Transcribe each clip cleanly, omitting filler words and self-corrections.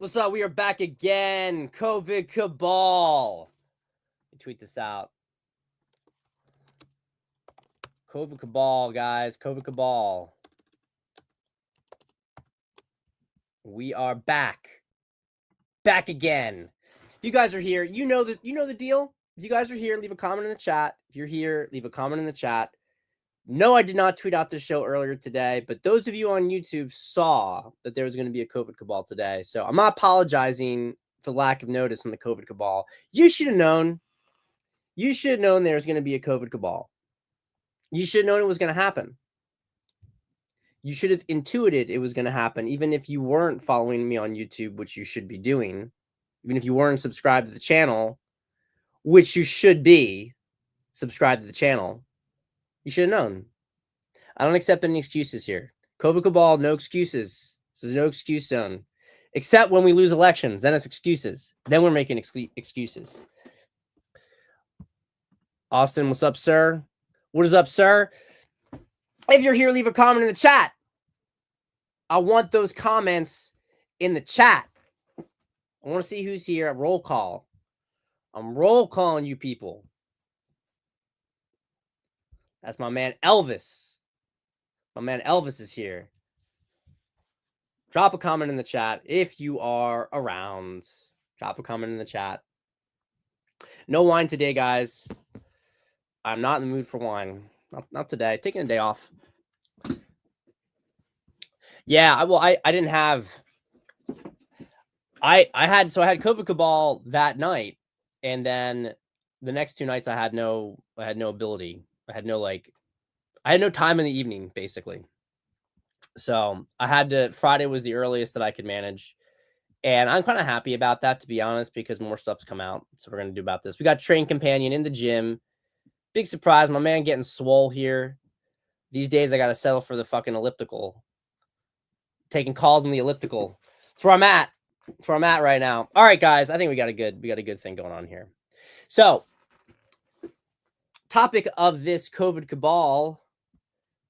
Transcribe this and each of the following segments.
What's up? We are back again. COVID Cabal. Tweet this out. COVID Cabal, guys. COVID Cabal. We are back. Back again. If you guys are here, you know the deal. If you guys are here, leave a comment in the chat. If you're here, leave a comment in the chat. No, I did not tweet out this show earlier today, but those of you on YouTube saw that there was going to be a COVID Cabal today. So I'm not apologizing for lack of notice on the COVID Cabal. You should have known. You should have known there was going to be a COVID Cabal. You should have known it was going to happen. You should have intuited it was going to happen, even if you weren't following me on YouTube, which you should be doing. Even if you weren't subscribed to the channel, which you should be subscribed to the channel. You should have known. I don't accept any excuses here. COVID Cabal, no excuses. This is no excuse zone. Except when we lose elections, then it's excuses. Then we're making excuses. Austin, what's up, sir? What is up, sir? If you're here, leave a comment in the chat. I want those comments in the chat. I want to see who's here at roll call. I'm roll calling you people. That's my man Elvis. My man Elvis is here. Drop a comment in the chat if you are around. Drop a comment in the chat. No wine today, guys. I'm not in the mood for wine. Not today. Taking a day off. Yeah, I didn't have. I had COVID Cabal that night, and then the next two nights I had no ability. I had no time in the evening, basically. So I had to. Friday was the earliest that I could manage, and I'm kind of happy about that, to be honest, because more stuff's come out. So we're gonna do about this. We got Train Companion in the gym. Big surprise, my man getting swole here. These days I gotta settle for the fucking elliptical. Taking calls on the elliptical. That's where I'm at. That's where I'm at right now. All right, guys. I think we got a good thing going on here. So, topic of this COVID Cabal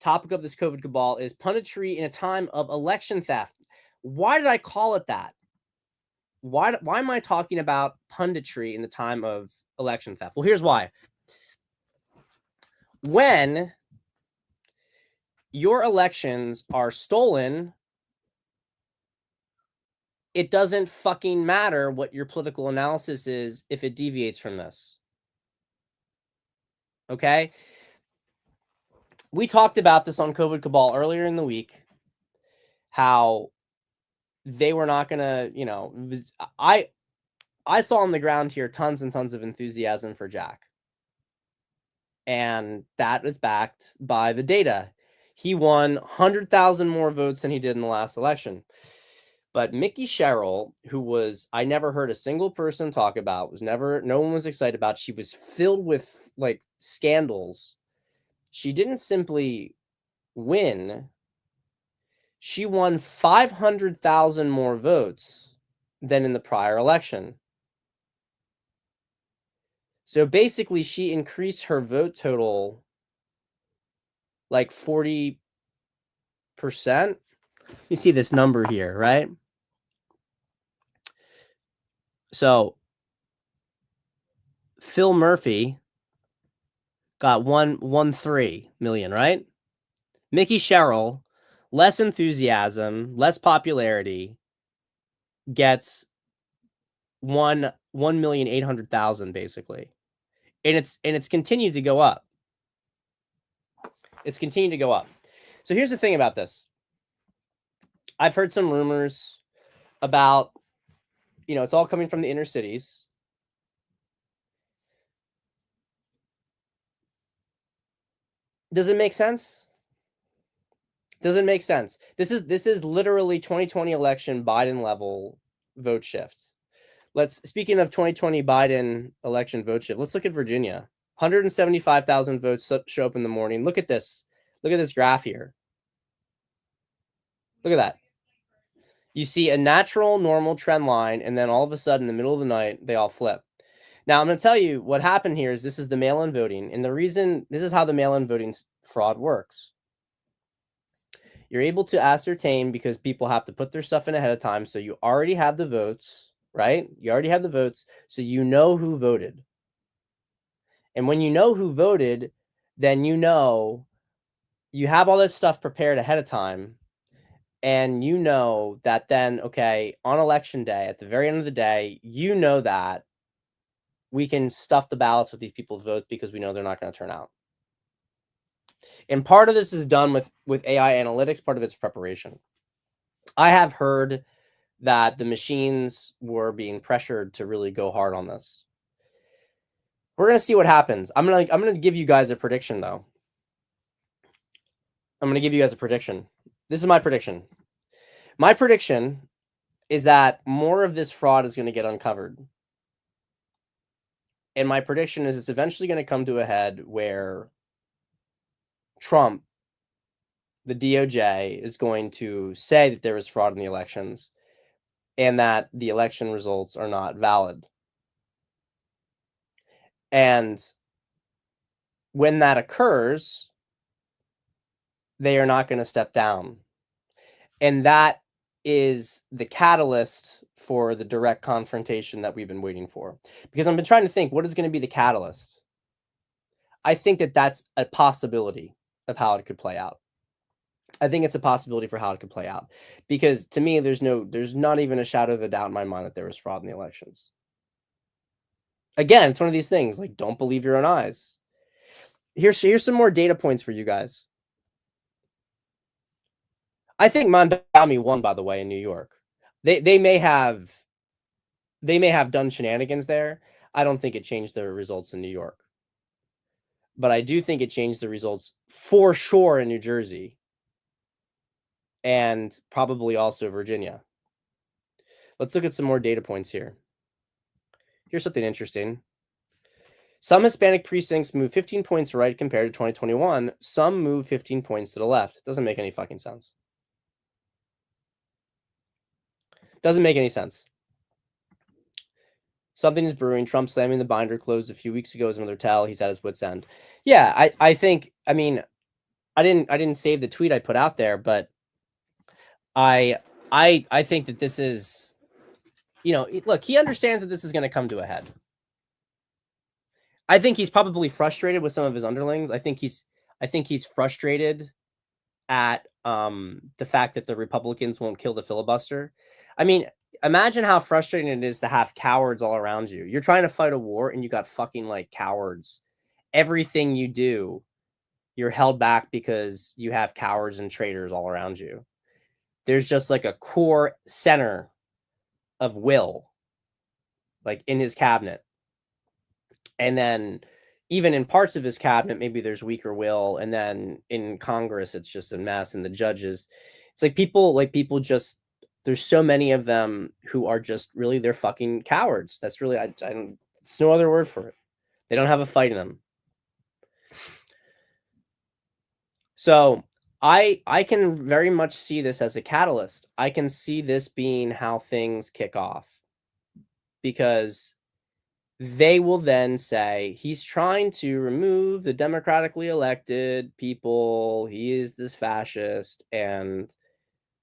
is punditry in a time of election theft. Why did I call it that? Why am I talking about punditry in the time of election theft? Well, here's why. When your elections are stolen, it doesn't fucking matter what your political analysis is if it deviates from this. Okay? We talked about this on COVID Cabal earlier in the week, how they were not going to, I saw on the ground here tons and tons of enthusiasm for Jack. And that is backed by the data. He won 100,000 more votes than he did in the last election. But Mickey Sherrill, who I never heard a single person talk about, no one was excited about. She was filled with like scandals. She didn't simply win. She won 500,000 more votes than in the prior election. So basically, she increased her vote total like 40%. You see this number here, right? So Phil Murphy got 113 million, right? Mickey Sherrill, less enthusiasm, less popularity, gets 1,800,000 basically. And it's continued to go up. It's continued to go up. So here's the thing about this. I've heard some rumors about, it's all coming from the inner cities. Does it make sense? Does it make sense? This is literally 2020 election Biden level vote shift. Speaking of 2020 Biden election vote shift, let's look at Virginia. 175,000 votes show up in the morning. Look at this. Look at this graph here. Look at that. You see a natural, normal trend line, and then all of a sudden, in the middle of the night, they all flip. Now, I'm going to tell you what happened here is this is the mail-in voting, and this is how the mail-in voting fraud works. You're able to ascertain because people have to put their stuff in ahead of time. So you already have the votes, right? You already have the votes. So you know who voted. And when you know who voted, then you know you have all this stuff prepared ahead of time. And you know that then, okay, on election day, at the very end of the day, you know that we can stuff the ballots with these people's votes because we know they're not going to turn out. And part of this is done with AI analytics. Part of it's preparation. I have heard that the machines were being pressured to really go hard on this. We're going to see what happens. I'm going to give you guys a prediction, though. I'm going to give you guys a prediction. This is my prediction. My prediction is that more of this fraud is going to get uncovered. And my prediction is it's eventually going to come to a head where Trump, the DOJ, is going to say that there was fraud in the elections and that the election results are not valid. And when that occurs, they are not going to step down. And that is the catalyst for the direct confrontation that we've been waiting for. Because I've been trying to think, what is going to be the catalyst? I think that that's a possibility of how it could play out. I think it's a possibility for how it could play out. Because to me, there's not even a shadow of a doubt in my mind that there was fraud in the elections. Again, it's one of these things, like, don't believe your own eyes. Here's some more data points for you guys. I think Mondami won, by the way, in New York. They may have done shenanigans there. I don't think it changed the results in New York. But I do think it changed the results for sure in New Jersey and probably also Virginia. Let's look at some more data points here. Here's something interesting. Some Hispanic precincts move 15 points right compared to 2021. Some move 15 points to the left. Doesn't make any fucking sense. Doesn't make any sense. Something is brewing. Trump slamming the binder closed a few weeks ago is another tell. He's at his wit's end. Yeah, I think, I mean, I didn't save the tweet I put out there, but I think that this is, you know, look, he understands that this is going to come to a head. I think he's probably frustrated with some of his underlings. I think he's frustrated at the fact that the Republicans won't kill the filibuster. I mean, imagine how frustrating it is to have cowards all around you. You're trying to fight a war and you got fucking like cowards. Everything you do, you're held back because you have cowards and traitors all around you. There's just like a core center of will, like in his cabinet. And then even in parts of his cabinet, maybe there's weaker will. And then in Congress, it's just a mess. And the judges, it's like people just, there's so many of them who are just really, they're fucking cowards. That's really, I don't, it's no other word for it. They don't have a fight in them. So I can very much see this as a catalyst. I can see this being how things kick off, because they will then say he's trying to remove the democratically elected people. He is this fascist. And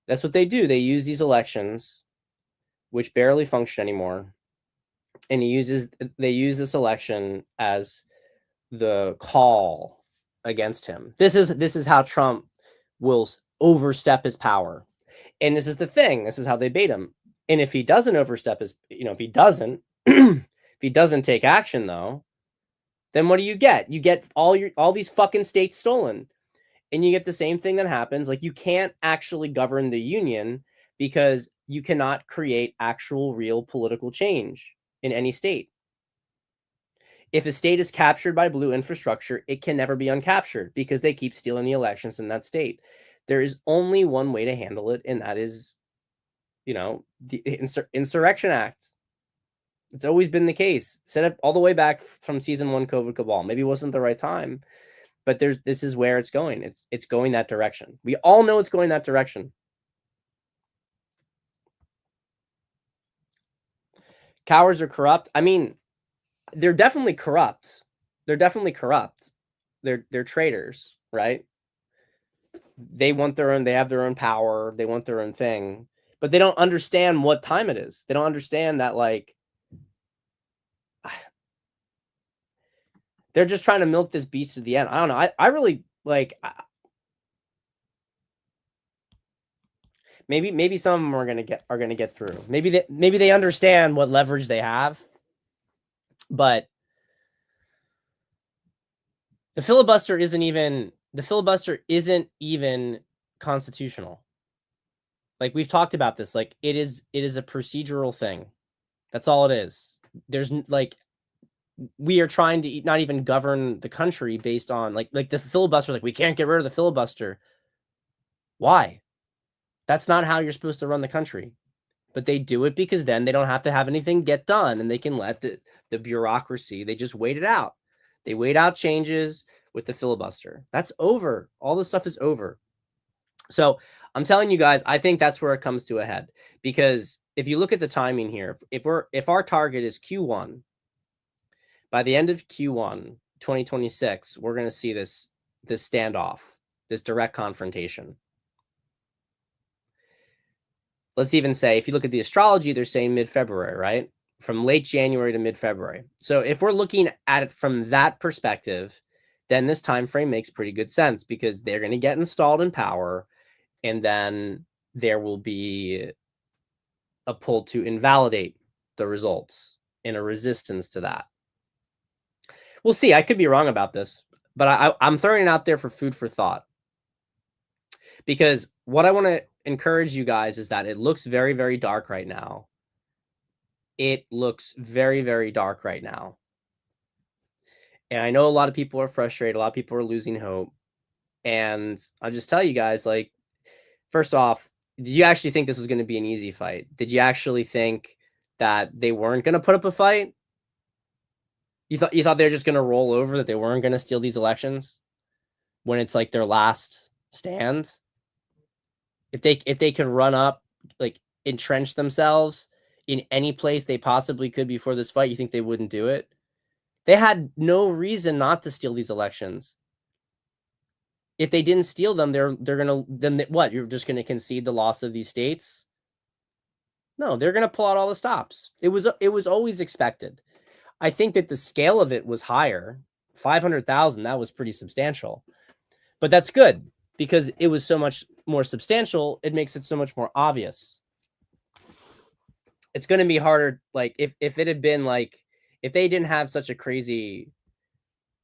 that's what they do. They use these elections, which barely function anymore. And they use this election as the call against him. This is how Trump will overstep his power. And this is the thing. This is how they bait him. And if he doesn't overstep his, if he doesn't, if he doesn't take action, though, then what do you get? You get all these fucking states stolen. And you get the same thing that happens. Like, you can't actually govern the union because you cannot create actual real political change in any state. If a state is captured by blue infrastructure, it can never be uncaptured because they keep stealing the elections in that state. There is only one way to handle it, and that is, the Insurrection Act. It's always been the case. Set up all the way back from season 1 COVID cabal. Maybe it wasn't the right time, but this is where it's going. It's going that direction. We all know it's going that direction. Cowards are corrupt. I mean, they're definitely corrupt. They're traitors, right? They want their own, they have their own power, they want their own thing, but they don't understand what time it is. They don't understand that, like, they're just trying to milk this beast to the end. I don't know. I really like. Maybe some of them are gonna get through. Maybe they understand what leverage they have, but the filibuster isn't even constitutional. Like, we've talked about this. Like, it is a procedural thing. That's all it is. There's like, we are trying to not even govern the country based on like the filibuster. Like, we can't get rid of the filibuster. Why? That's not how you're supposed to run the country. But they do it because then they don't have to have anything get done, and they can let the bureaucracy, they just wait it out. They wait out changes with the filibuster. That's over. All this stuff is over. So I'm telling you guys, I think that's where it comes to a head, because if you look at the timing here, if our target is Q1, by the end of Q1 2026, we're going to see this standoff, this direct confrontation. Let's even say, if you look at the astrology, they're saying mid-February, right? From late January to mid-February. So if we're looking at it from that perspective, then this time frame makes pretty good sense, because they're going to get installed in power, and then there will be a pull to invalidate the results and a resistance to that. We'll see. I could be wrong about this, but I'm throwing it out there for food for thought, because what I want to encourage you guys is that it looks very, very dark right now. It looks very, very dark right now. And I know a lot of people are frustrated. A lot of people are losing hope. And I'll just tell you guys, like, first off, did you actually think this was going to be an easy fight? Did you actually think that they weren't going to put up a fight? You thought they were just going to roll over, that they weren't going to steal these elections when it's like their last stand? If they could run up, like, entrench themselves in any place they possibly could before this fight, you think they wouldn't do it? They had no reason not to steal these elections. If they didn't steal them, they're gonna, then what? You're just gonna concede the loss of these states? No, they're gonna pull out all the stops. It was always expected. I think that the scale of it was higher. 500,000, that was pretty substantial. But that's good, because it was so much more substantial, it makes it so much more obvious. It's going to be harder, like, if it had been like, if they didn't have such a crazy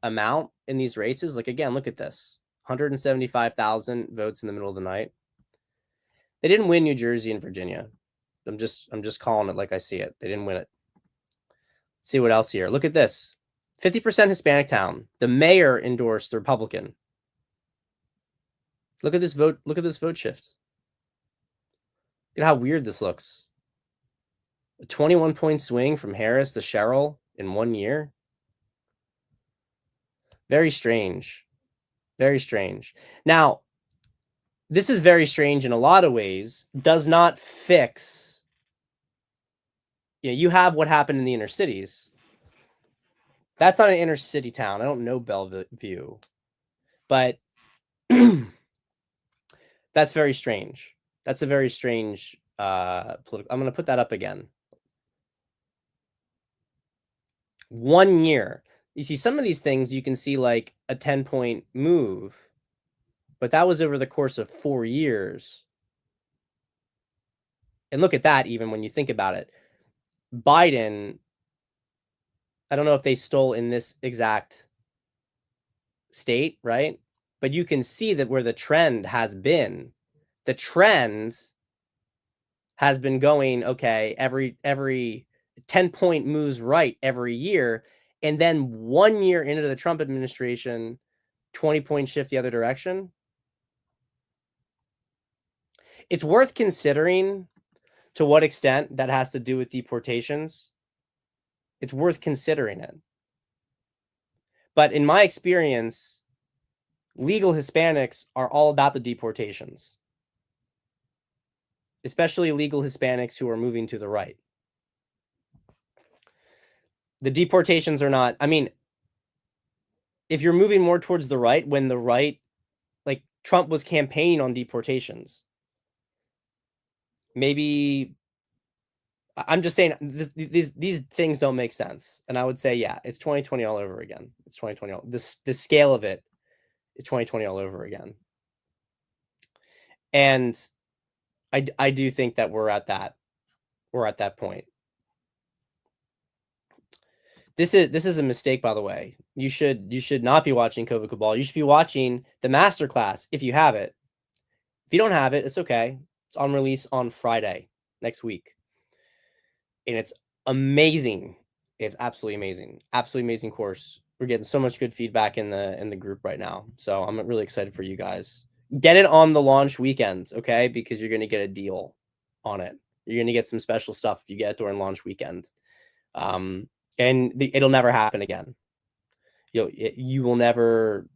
amount in these races, like, again, look at this. 175,000 votes in the middle of the night. They didn't win New Jersey and Virginia. I'm just calling it like I see it. They didn't win it. Let's see what else here. Look at this. 50% Hispanic town. The mayor endorsed the Republican. Look at this vote. Look at this vote shift. Look at how weird this looks. A 21-point swing from Harris to Sherrill in 1 year. Very strange. Very strange. Now, this is very strange in a lot of ways. Does not fix. You have what happened in the inner cities. That's not an inner city town. I don't know Bellevue, but that's very strange. That's a very strange political. I'm going to put that up again. 1 year. You see some of these things, you can see like a 10-point move, but that was over the course of 4 years. And look at that, even when you think about it. Biden, I don't know if they stole in this exact state, right? But you can see that where the trend has been. The trend has been going, okay, every 10-point moves right every year. And then 1 year into the Trump administration, 20-point shift the other direction. It's worth considering to what extent that has to do with deportations. It's worth considering it. But in my experience, legal Hispanics are all about the deportations, especially legal Hispanics who are moving to the right. The deportations are not, I mean, if you're moving more towards the right, when the right, like, Trump was campaigning on deportations. Maybe I'm just saying these things don't make sense. And I would say, yeah, it's 2020 all over again. It's 2020. The scale of it is 2020 all over again. And I do think that we're at that point. This is a mistake, by the way. You should not be watching COVID Cabal. You should be watching the masterclass if you have it. If you don't have it, it's okay. It's on release on Friday next week. And it's amazing. It's absolutely amazing. Absolutely amazing course. We're getting so much good feedback in the group right now. So I'm really excited for you guys. Get it on the launch weekend, okay? Because you're going to get a deal on it. You're going to get some special stuff if you get it during launch weekend. And it'll never happen again. You will never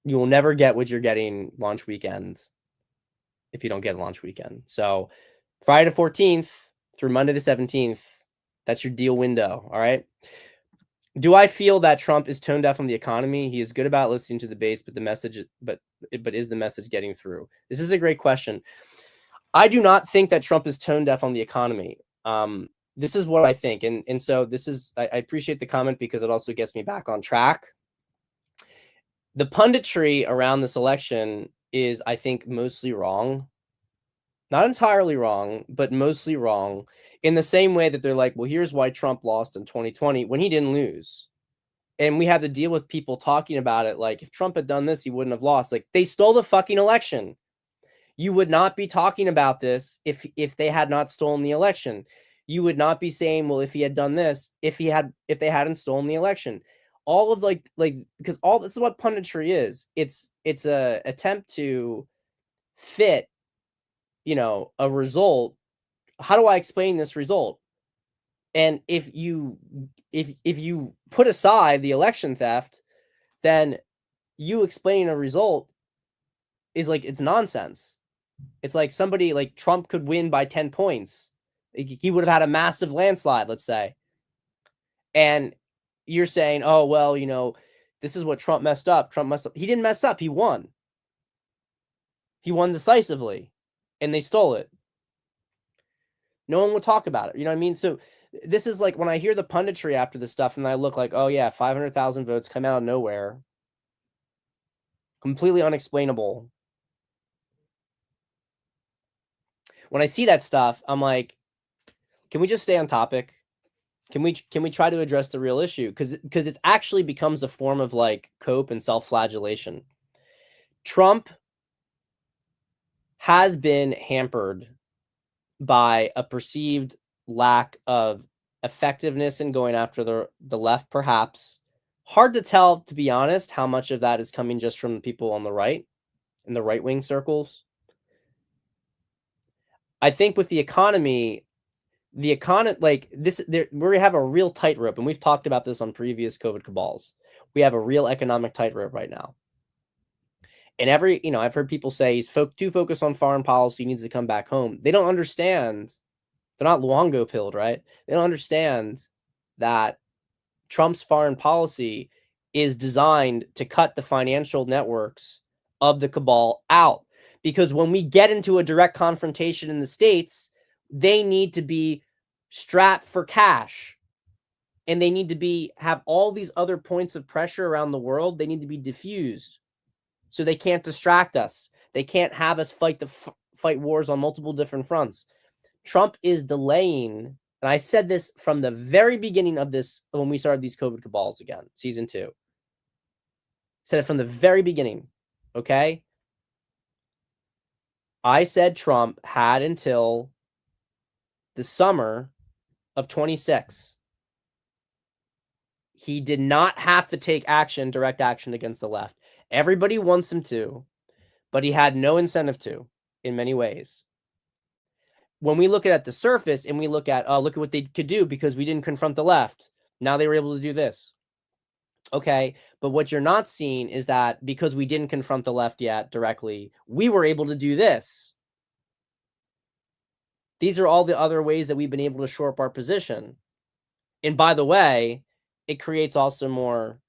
get what you're getting launch weekend if you don't get a launch weekend. So Friday the 14th through Monday the 17th, that's your deal window. All right. Do I feel that Trump is tone deaf on the economy? He is good about listening to the base, but the message, but is the message getting through? This is a great question. I do not think that Trump is tone deaf on the economy. This is what I think. And so this is, I appreciate the comment because it also gets me back on track. The punditry around this election is, I think, mostly wrong. Not entirely wrong, but mostly wrong, in the same way that they're like, well, here's why Trump lost in 2020 when he didn't lose. And we have to deal with people talking about it like, if Trump had done this, he wouldn't have lost. Like, they stole the fucking election. You would not be talking about this if they had not stolen the election. You would not be saying, well, if he had done this, if they hadn't stolen the election. All of like because all this is what punditry is. It's a attempt to fit, a result. How do I explain this result? And if you put aside the election theft, then you explaining a result is like, it's nonsense. It's like somebody like Trump could win by 10 points. He would have had a massive landslide, let's say. And you're saying, oh, well, this is what Trump messed up. Trump messed up. He didn't mess up. He won. He won decisively, and they stole it. No one would talk about it. You know what I mean? So this is like when I hear the punditry after this stuff and I look like, oh yeah, 500,000 votes come out of nowhere. Completely unexplainable. When I see that stuff, I'm like, can we just stay on topic? Can we try to address the real issue? Because it actually becomes a form of like cope and self-flagellation. Trump has been hampered by a perceived lack of effectiveness in going after the left, perhaps. Hard to tell, to be honest, how much of that is coming just from people on the right, in the right-wing circles. I think with the economy, like this, we have a real tightrope, and we've talked about this on previous COVID cabals. We have a real economic tightrope right now. And I've heard people say he's too focused on foreign policy, he needs to come back home. They don't understand. They're not Luongo pilled, right? They don't understand that Trump's foreign policy is designed to cut the financial networks of the cabal out. Because when we get into a direct confrontation in the States, they need to be strapped for cash. And they need to have all these other points of pressure around the world. They need to be diffused. So they can't distract us. They can't have us fight wars on multiple different fronts. Trump is delaying, and I said this from the very beginning of this, when we started these COVID cabals again, season 2. Said it from the very beginning, okay? I said Trump had until the summer of 26. He did not have to take direct action against the left. Everybody wants him to, but he had no incentive to in many ways. When we look at the surface and we look at what they could do because we didn't confront the left. Now they were able to do this. Okay, but what you're not seeing is that because we didn't confront the left yet directly, we were able to do this. These are all the other ways that we've been able to shore up our position. And by the way, it creates also more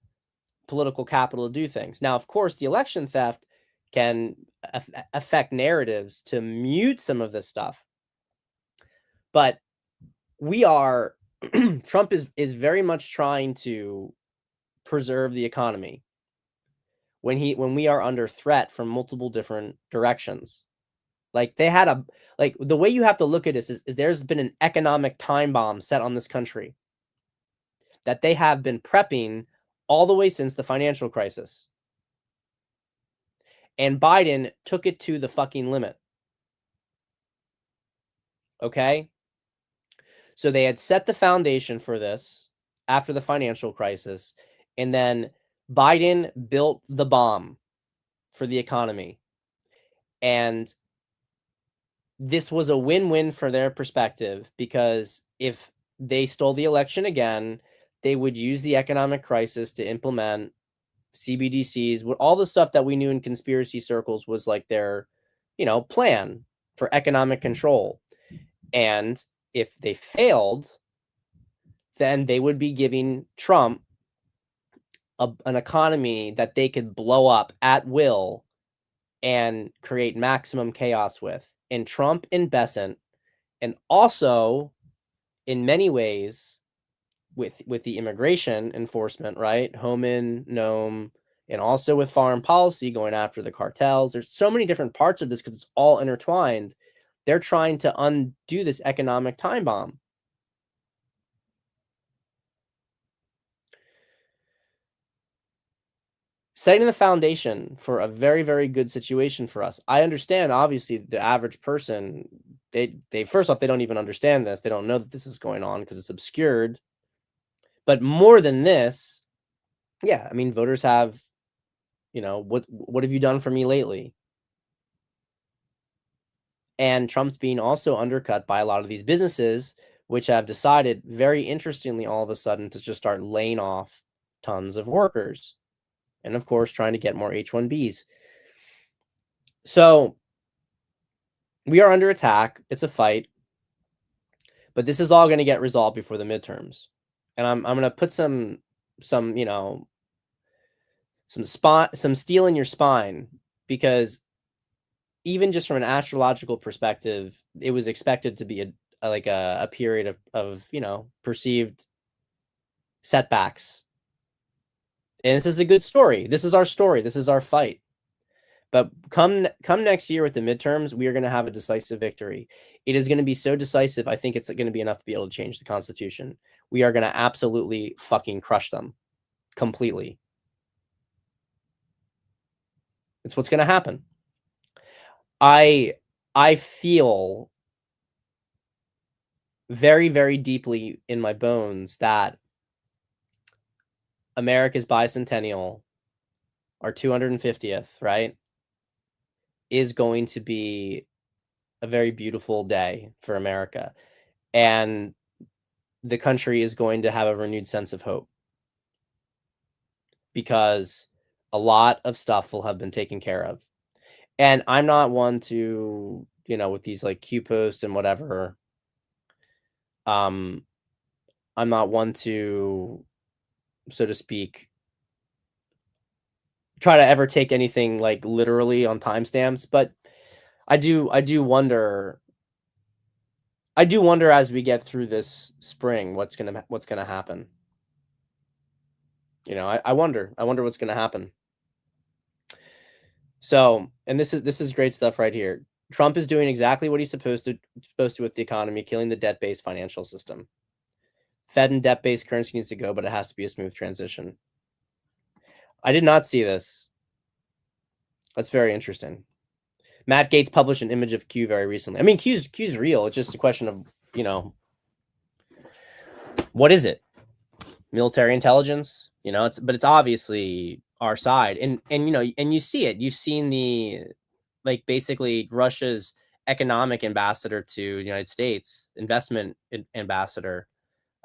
political capital to do things. Now, of course, the election theft can affect narratives to mute some of this stuff. But we are Trump is very much trying to preserve the economy when we are under threat from multiple different directions. Like they had the way you have to look at this is there's been an economic time bomb set on this country that they have been prepping all the way since the financial crisis. And Biden took it to the fucking limit. Okay? So they had set the foundation for this after the financial crisis, and then Biden built the bomb for the economy. And this was a win-win for their perspective, because if they stole the election again, they would use the economic crisis to implement CBDCs, all the stuff that we knew in conspiracy circles was like their, plan for economic control. And if they failed, then they would be giving Trump an economy that they could blow up at will and create maximum chaos with. And Trump and Besant, and also in many ways with the immigration enforcement, right? Homan, Noam, and also with foreign policy going after the cartels. There's so many different parts of this because it's all intertwined. They're trying to undo this economic time bomb. Setting the foundation for a very, very good situation for us. I understand, obviously, the average person, they first off, they don't even understand this. They don't know that this is going on because it's obscured. But more than this, yeah, I mean, voters have, what have you done for me lately? And Trump's being also undercut by a lot of these businesses, which have decided, very interestingly, all of a sudden to just start laying off tons of workers. And of course, trying to get more H-1Bs. So we are under attack. It's a fight. But this is all going to get resolved before the midterms. And I'm going to put some some steel in your spine, because even just from an astrological perspective, it was expected to be a period of perceived setbacks. And this is a good story. This is our story. This is our fight. But come next year with the midterms, we are going to have a decisive victory. It is going to be so decisive, I think it's going to be enough to be able to change the Constitution. We are going to absolutely fucking crush them completely. It's what's going to happen. I feel very, very deeply in my bones that America's bicentennial, our 250th, right, is going to be a very beautiful day for America. And the country is going to have a renewed sense of hope, because a lot of stuff will have been taken care of. And I'm not one to, with these like Q posts and whatever, I'm not one to, so to speak, try to ever take anything like literally on timestamps, but I do wonder as we get through this spring what's gonna happen. I wonder what's gonna happen. So, and this is great stuff right here. Trump is doing exactly what he's supposed to with the economy, killing the debt-based financial system. Fed and debt-based currency needs to go, but it has to be a smooth transition. I did not see this. That's very interesting. Matt Gaetz published an image of Q very recently. I mean, Q's real. It's just a question of, what is it? Military intelligence? But it's obviously our side. And you see it. You've seen the, basically Russia's economic ambassador to the United States, investment ambassador,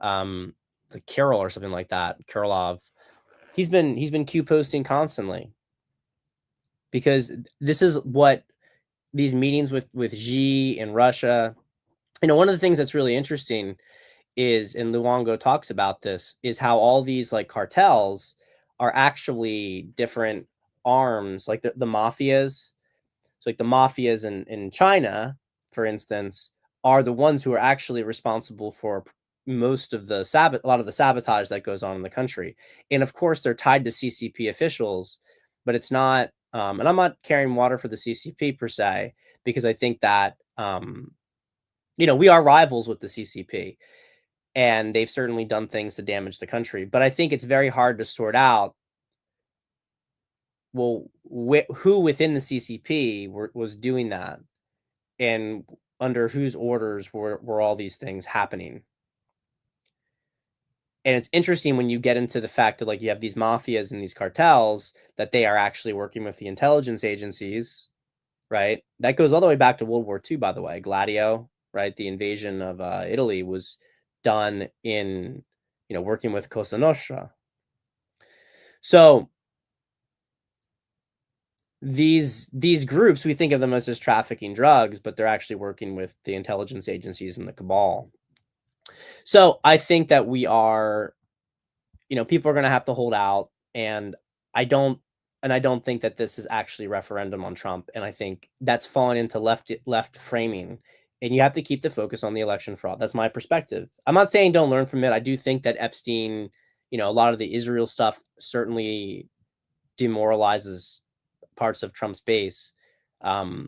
like Kirill or something like that, Kirilov. He's been Q posting constantly, because this is what these meetings with Xi in Russia, one of the things that's really interesting is, and Luongo talks about this, is how all these like cartels are actually different arms, like the mafias. So like the mafias in China, for instance, are the ones who are actually responsible for most of the a lot of the sabotage that goes on in the country. And of course, they're tied to CCP officials, but it's not. And I'm not carrying water for the CCP per se, because I think that we are rivals with the CCP, and they've certainly done things to damage the country. But I think it's very hard to sort out, well, who within the CCP was doing that, and under whose orders were all these things happening. And it's interesting when you get into the fact that, like, you have these mafias and these cartels, that they are actually working with the intelligence agencies, right? That goes all the way back to World War II, by the way. Gladio, right? The invasion of Italy was done in, working with Cosa Nostra. So these groups, we think of them as just trafficking drugs, but they're actually working with the intelligence agencies and the cabal. So I think that we are, people are going to have to hold out, and I don't think that this is actually a referendum on Trump, and I think that's fallen into left framing, and you have to keep the focus on the election fraud. That's my perspective. I'm not saying don't learn from it. I do think that Epstein, a lot of the Israel stuff certainly demoralizes parts of Trump's base. But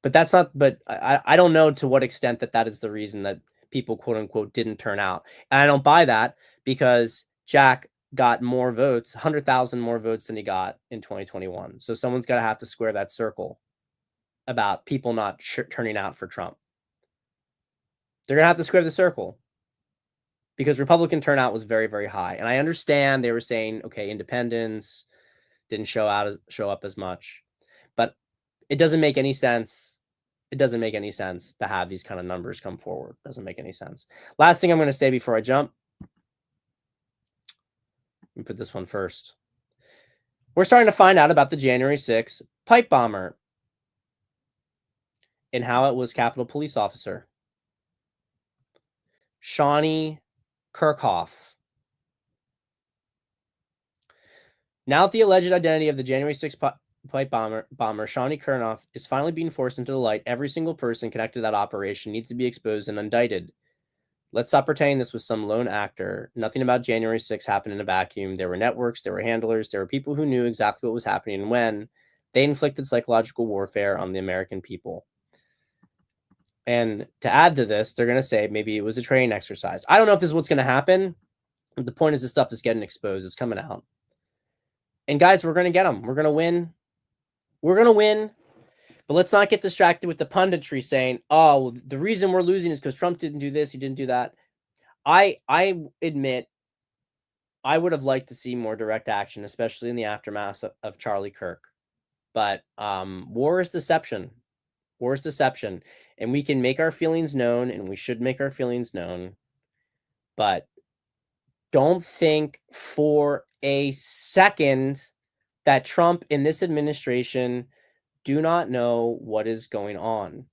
that's not, but I don't know to what extent that is the reason that people, quote unquote, didn't turn out. And I don't buy that, because Jack got more votes, 100,000 more votes than he got in 2021. So someone's got to have to square that circle about people not turning out for Trump. They're going to have to square the circle, because Republican turnout was very, very high. And I understand they were saying, okay, independents didn't show up as much, but it doesn't make any sense. It doesn't make any sense to have these kind of numbers come forward. It doesn't make any sense. Last thing I'm going to say before I jump. Let me put this one first. We're starting to find out about the January 6th pipe bomber and how it was Capitol Police Officer Shawnee Kirkhoff. Now that the alleged identity of the January 6th pipe bomber Shawnee Kirkhoff is finally being forced into the light, every single person connected to that operation needs to be exposed and indicted. Let's stop pretending this was some lone actor. Nothing about January 6th happened in a vacuum. There were networks, there were handlers, there were people who knew exactly what was happening and when. They inflicted psychological warfare on the American people. And to add to this, they're going to say maybe it was a training exercise. I don't know if this is what's going to happen. But the point is, this stuff is getting exposed. It's coming out. And guys, we're going to get them. We're going to win. We're going to win. But let's not get distracted with the punditry saying, oh, the reason we're losing is because Trump didn't do this, he didn't do that. I admit I would have liked to see more direct action, especially in the aftermath of Charlie Kirk. But war is deception. War is deception. And we can make our feelings known, and we should make our feelings known. But don't think for a second that Trump in this administration do not know what is going on.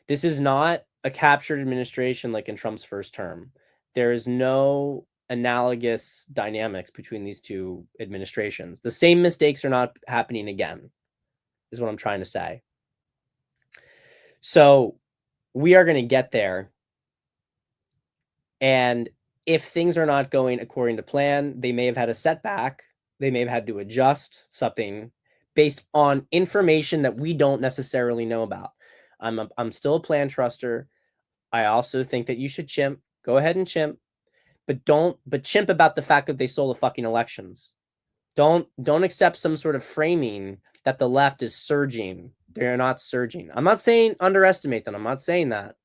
This is not a captured administration like in Trump's first term. There is no analogous dynamics between these two administrations. The same mistakes are not happening again, is what I'm trying to say. So we are going to get there. And if things are not going according to plan, they may have had a setback. They may have had to adjust something based on information that we don't necessarily know about. I'm still a plan truster. I also think that you should chimp. Go ahead and chimp, but chimp about the fact that they stole the fucking elections. Don't accept some sort of framing that the left is surging. They're not surging. I'm not saying underestimate them. I'm not saying that.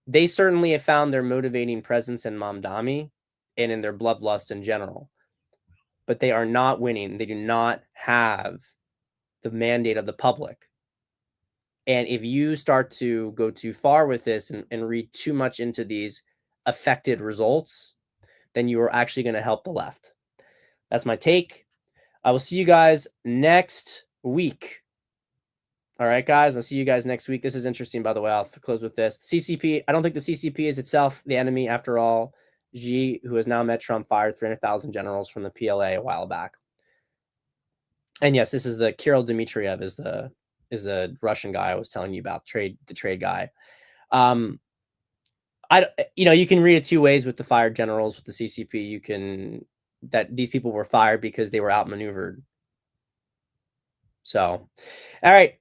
They certainly have found their motivating presence in Mamdani and in their bloodlust in general. But they are not winning. They do not have the mandate of the public. And if you start to go too far with this and read too much into these affected results, then you are actually going to help the left. That's my take. I will see you guys next week. All right, guys, I'll see you guys next week. This is interesting, by the way. I'll close with this. CCP, I don't think the CCP is itself the enemy. After all, Xi, who has now met Trump, fired 300,000 generals from the PLA a while back. And yes, this is the Kirill Dmitriev is the Russian guy I was telling you about, the trade guy. You can read it two ways with the fired generals with the CCP. That these people were fired because they were outmaneuvered. So, all right.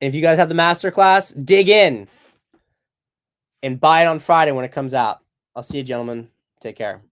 And if you guys have the masterclass, dig in and buy it on Friday when it comes out. I'll see you, gentlemen. Take care.